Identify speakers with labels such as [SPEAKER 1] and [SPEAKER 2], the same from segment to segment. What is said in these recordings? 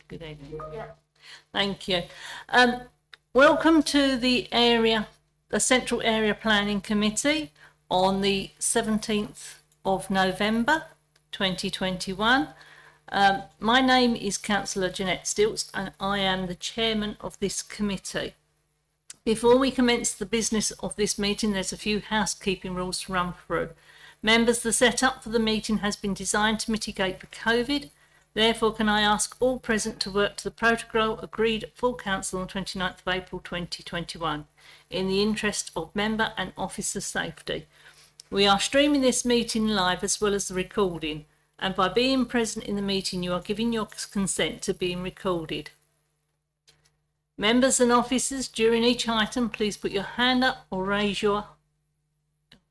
[SPEAKER 1] Good evening. Yeah. Thank you. Welcome to the Central Area Planning Committee on the 17th of November 2021. My name is Councillor Jeanette Stilts and I am the chairman of this committee. Before we commence the business of this meeting, there's a few housekeeping rules to run through. Members, the setup for the meeting has been designed to mitigate the COVID. Therefore, can I ask all present to work to the protocol agreed at full council on 29th of April 2021 in the interest of member and officer safety. We are streaming this meeting live as well as the recording, and by being present in the meeting you are giving your consent to being recorded. Members and officers, during each item please put your hand up or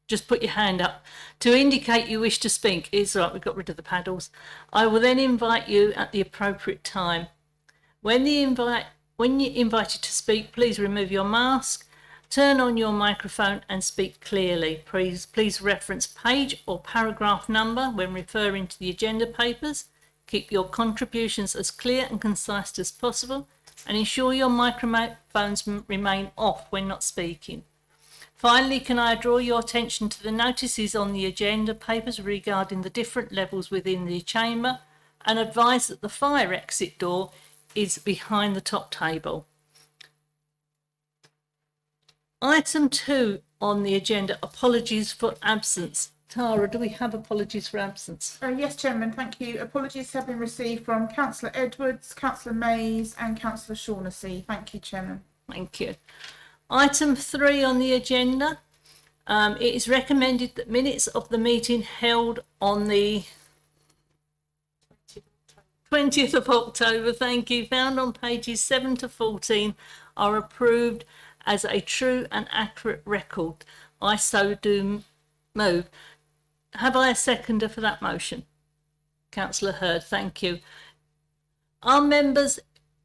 [SPEAKER 1] just put your hand up to indicate you wish to speak. It's right, we got rid of the paddles. I will then invite you at the appropriate time. When you're invited to speak, please remove your mask, turn on your microphone and speak clearly. Please reference page or paragraph number when referring to the agenda papers. Keep your contributions as clear and concise as possible and ensure your microphones remain off when not speaking. Finally, can I draw your attention to the notices on the agenda papers regarding the different levels within the chamber and advise that the fire exit door is behind the top table. Item 2 on the agenda, apologies for absence. Tara, do we have apologies for absence?
[SPEAKER 2] Yes, Chairman, thank you. Apologies have been received from Councillor Edwards, Councillor Mays and Councillor Shaughnessy. Thank you, Chairman.
[SPEAKER 1] Thank you. Item 3 on the agenda, it is recommended that minutes of the meeting held on the 20th of October, thank you, found on pages 7 to 14 are approved as a true and accurate record. I so do move. Have I a seconder for that motion? Councillor Hurd, thank you. Are members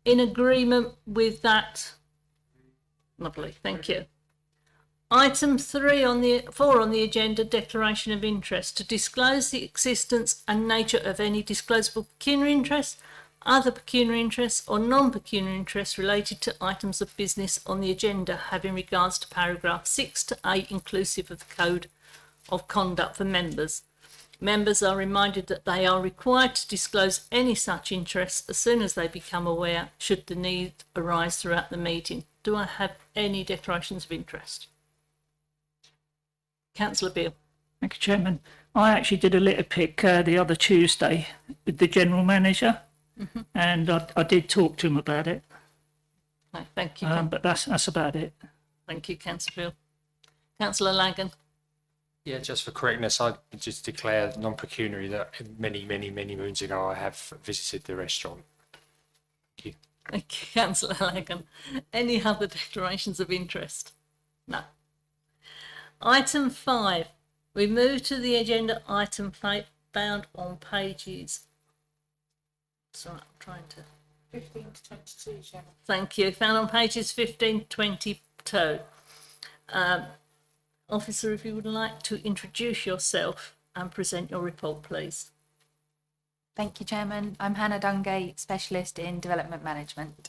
[SPEAKER 1] in agreement with that? Lovely, thank you. Item 4 on the agenda, declaration of interest, to disclose the existence and nature of any disclosable pecuniary interest, other pecuniary interests or non-pecuniary interests related to items of business on the agenda having regards to paragraph 6 to 8 inclusive of the Code of Conduct for members. Members are reminded that they are required to disclose any such interests as soon as they become aware should the need arise throughout the meeting. Do I have any declarations of interest? Councillor Beale.
[SPEAKER 3] Thank you, Chairman. I actually did a litter pick the other Tuesday with the General Manager and I did talk to him about it.
[SPEAKER 1] No, thank you.
[SPEAKER 3] But that's about it.
[SPEAKER 1] Thank you, Councillor Beale. Councillor Lagan.
[SPEAKER 4] Yeah, just for correctness, I just declare non-pecuniary that many moons ago I have visited the restaurant. Thank you.
[SPEAKER 1] Thank you, Councillor Lagan. Any other declarations of interest? No. Item 5. We move to the agenda item found on pages. Sorry, I'm trying to.
[SPEAKER 2] 15 to 22, Chairman.
[SPEAKER 1] Thank you. Found on pages 15 to 22. Officer, if you would like to introduce yourself and present your report, please.
[SPEAKER 5] Thank you, Chairman. I'm Hannah Dungay, Specialist in Development Management.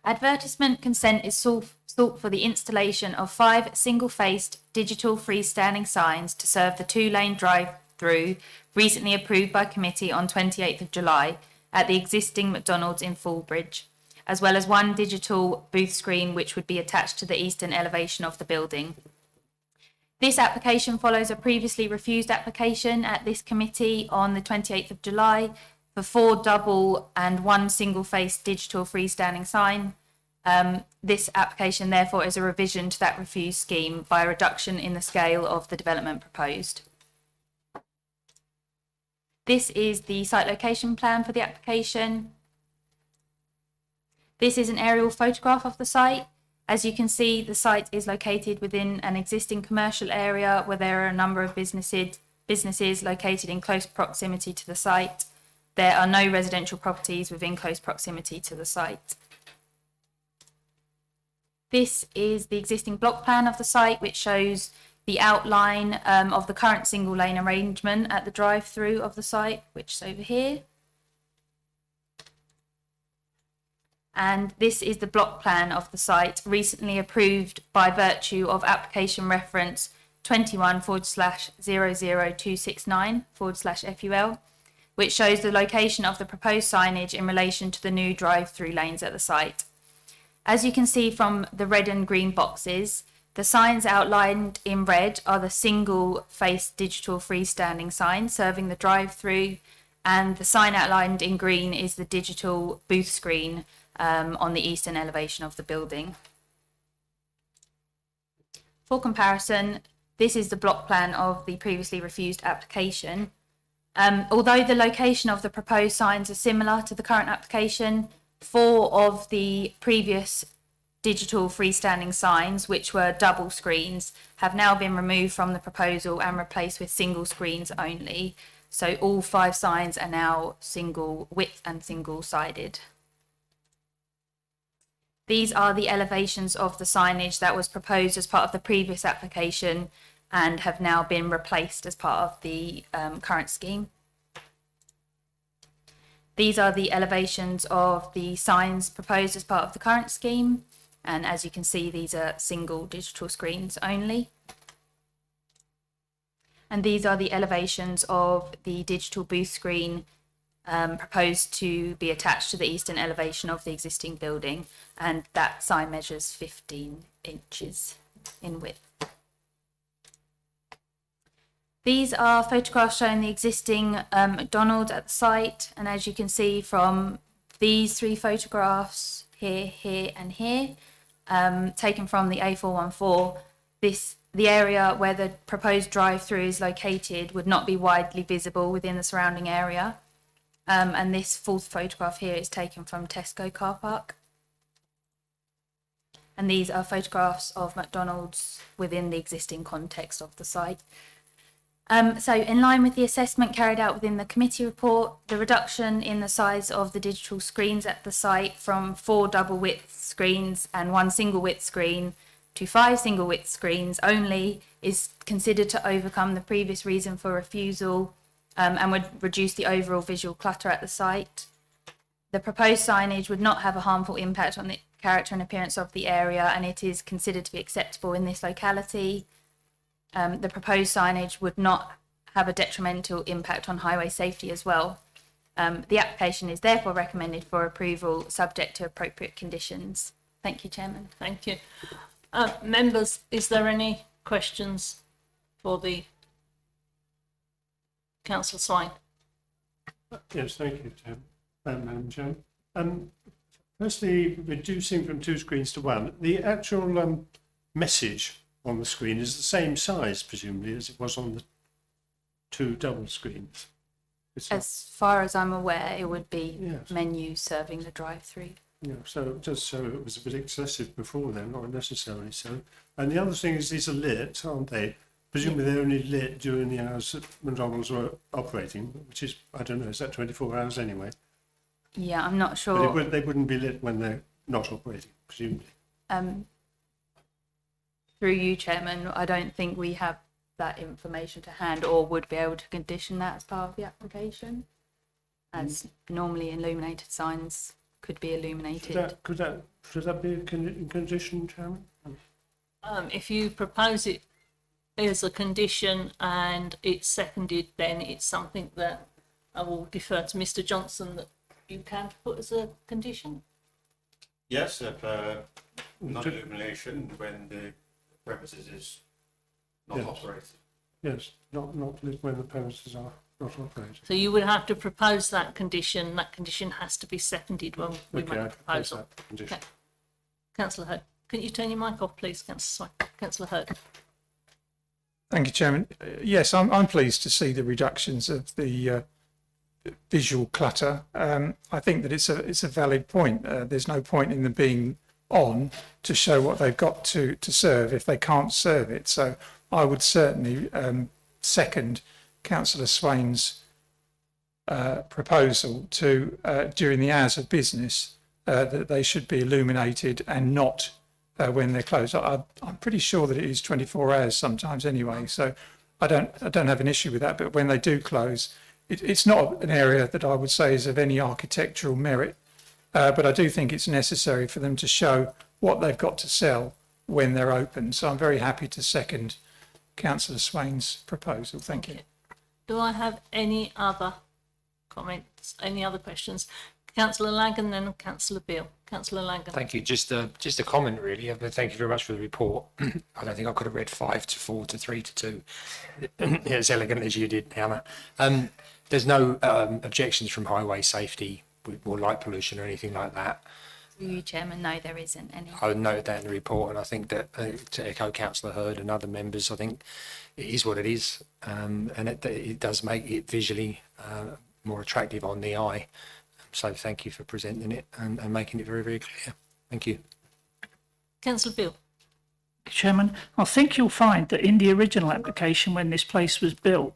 [SPEAKER 5] Advertisement consent is sought for the installation of 5 single-faced digital freestanding signs to serve the 2-lane drive-through recently approved by committee on 28th of July at the existing McDonald's in Fullbridge, as well as 1 digital booth screen which would be attached to the eastern elevation of the building. This application follows a previously refused application at this committee on the 28th of July for 4 double and 1 single-faced digital freestanding sign. This application therefore is a revision to that refused scheme by a reduction in the scale of the development proposed. This is the site location plan for the application. This is an aerial photograph of the site. As you can see, the site is located within an existing commercial area where there are a number of businesses located in close proximity to the site. There are no residential properties within close proximity to the site. This is the existing block plan of the site, which shows the outline of the current single lane arrangement at the drive-through of the site, which is over here. And this is the block plan of the site recently approved by virtue of application reference 21/00269/FUL, which shows the location of the proposed signage in relation to the new drive-through lanes at the site. As you can see from the red and green boxes, the signs outlined in red are the single-faced digital freestanding sign serving the drive-through, and the sign outlined in green is the digital booth screen on the eastern elevation of the building. For comparison, this is the block plan of the previously refused application. Although the location of the proposed signs are similar to the current application, 4 of the previous digital freestanding signs, which were double screens, have now been removed from the proposal and replaced with single screens only. So all 5 signs are now single width and single sided. These are the elevations of the signage that was proposed as part of the previous application and have now been replaced as part of the current scheme. These are the elevations of the signs proposed as part of the current scheme. And as you can see, these are single digital screens only. And these are the elevations of the digital booth screen proposed to be attached to the eastern elevation of the existing building, and that sign measures 15 inches in width. These are photographs showing the existing McDonald at the site, and as you can see from these 3 photographs, here, here and here, taken from the A414, the area where the proposed drive-through is located would not be widely visible within the surrounding area. And this 4th photograph here is taken from Tesco car park. And these are photographs of McDonald's within the existing context of the site. So in line with the assessment carried out within the committee report, the reduction in the size of the digital screens at the site from 4 double width screens and 1 single width screen to 5 single width screens only is considered to overcome the previous reason for refusal and would reduce the overall visual clutter at the site. The proposed signage would not have a harmful impact on the character and appearance of the area, and it is considered to be acceptable in this locality. The proposed signage would not have a detrimental impact on highway safety as well. The application is therefore recommended for approval subject to appropriate conditions. Thank you, Chairman.
[SPEAKER 1] Thank you. Members, is there any questions for the Councillor Swain?
[SPEAKER 6] Yes, thank you, Madam Chair. Firstly, reducing from 2 screens to 1, the actual message on the screen is the same size, presumably, as it was on the 2 double screens.
[SPEAKER 5] As far as I'm aware, it would be
[SPEAKER 6] Yes.
[SPEAKER 5] menus serving the drive-through.
[SPEAKER 6] Yeah, so just so it was a bit excessive before then, not unnecessarily so. And the other thing is these are lit, aren't they? Presumably they're only lit during the hours that McDonald's were operating, which is, I don't know, is that 24 hours anyway?
[SPEAKER 5] Yeah, I'm not
[SPEAKER 6] But
[SPEAKER 5] sure.
[SPEAKER 6] they wouldn't be lit when they're not operating, presumably.
[SPEAKER 5] Through you, Chairman, I don't think we have that information to hand or would be able to condition that as part of the application, as normally illuminated signs could be illuminated.
[SPEAKER 6] Should that be a condition, Chairman?
[SPEAKER 1] If you propose it as a condition and it's seconded, then it's something that I will defer to Mr Johnson that you can put as a condition.
[SPEAKER 7] Yes, non-illumination when the premises is not
[SPEAKER 6] Yes.
[SPEAKER 7] operated.
[SPEAKER 6] Yes, not lit when the premises are not operating.
[SPEAKER 1] So you would have to propose that condition. That condition has to be seconded when we
[SPEAKER 6] Okay,
[SPEAKER 1] make
[SPEAKER 6] I
[SPEAKER 1] a
[SPEAKER 6] propose
[SPEAKER 1] proposal.
[SPEAKER 6] that condition.
[SPEAKER 1] Okay. Councillor Hurd, can you turn your mic off, please, Councillor Swain? Councillor Hurd.
[SPEAKER 8] Thank you, Chairman. Yes, I'm pleased to see the reductions of the visual clutter. I think that it's a valid point. There's no point in them being on to show what they've got to serve if they can't serve it. So I would certainly second Councillor Swain's proposal to during the hours of business that they should be illuminated and not when they're closed. I'm pretty sure that it is 24 hours sometimes anyway, so I don't have an issue with that. But when they do close, it's not an area that I would say is of any architectural merit. but I do think it's necessary for them to show what they've got to sell when they're open. So I'm very happy to second Councillor Swain's proposal. Thank you.
[SPEAKER 1] Do I have any other comments, any other questions? Councillor Langan, then Councillor Beale. Councillor Langan.
[SPEAKER 4] Thank you. Just a comment, really. Thank you very much for the report. I don't think I could have read 5 to 4 to 3 to 2 as elegant as you did, Hannah. There's no objections from highway safety or light pollution or anything like that.
[SPEAKER 5] Through you, Chairman, no, there isn't any.
[SPEAKER 4] I noted that in the report, and I think that to echo Councillor Hurd and other members, I think it is what it is, and it does make it visually more attractive on the eye. So thank you for presenting it and making it very, very clear. Thank you.
[SPEAKER 1] Councillor Beale.
[SPEAKER 3] Chairman, I think you'll find that in the original application, when this place was built,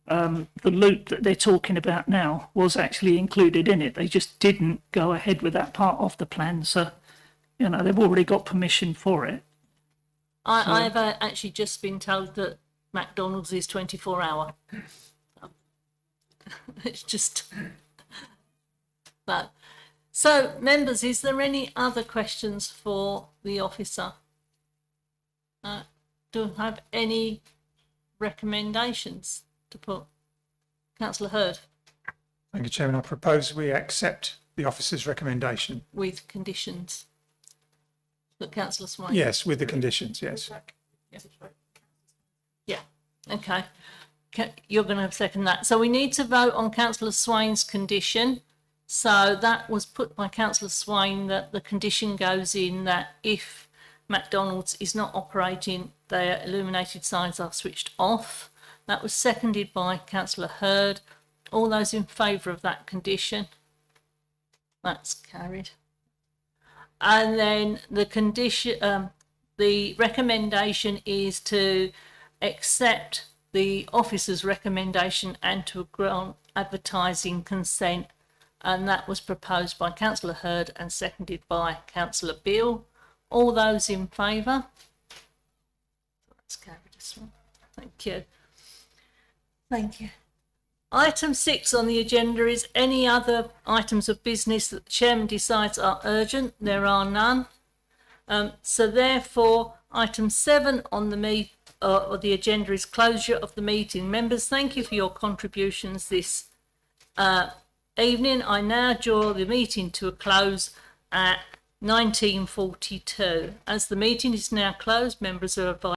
[SPEAKER 3] the loop that they're talking about now was actually included in it. They just didn't go ahead with that part of the plan. So, you know, they've already got permission for it.
[SPEAKER 1] I've actually just been told that McDonald's is 24-hour. It's just that. So, members, is there any other questions for the officer? Do I have any recommendations to put? Councillor Hurd.
[SPEAKER 8] Thank you, Chairman. I propose we accept the officer's recommendation.
[SPEAKER 1] With conditions. But Councillor Swain?
[SPEAKER 8] Yes, with the conditions, yes.
[SPEAKER 1] Yeah, okay. You're going to second that. So we need to vote on Councillor Swain's condition. So that was put by Councillor Swain that the condition goes in that if McDonald's is not operating, their illuminated signs are switched off. That was seconded by Councillor Hurd. All those in favour of that condition? That's carried. And then the condition, the recommendation is to accept the officer's recommendation and to grant advertising consent, and that was proposed by Councillor Hurd and seconded by Councillor Beale. All those in favour? That's carried as well. Thank you. Thank you. Item 6 on the agenda is any other items of business that the chairman decides are urgent. There are none. So therefore, item 7 on the agenda is closure of the meeting. Members, thank you for your contributions this evening. I now draw the meeting to a close at 19:42. As the meeting is now closed, members are advised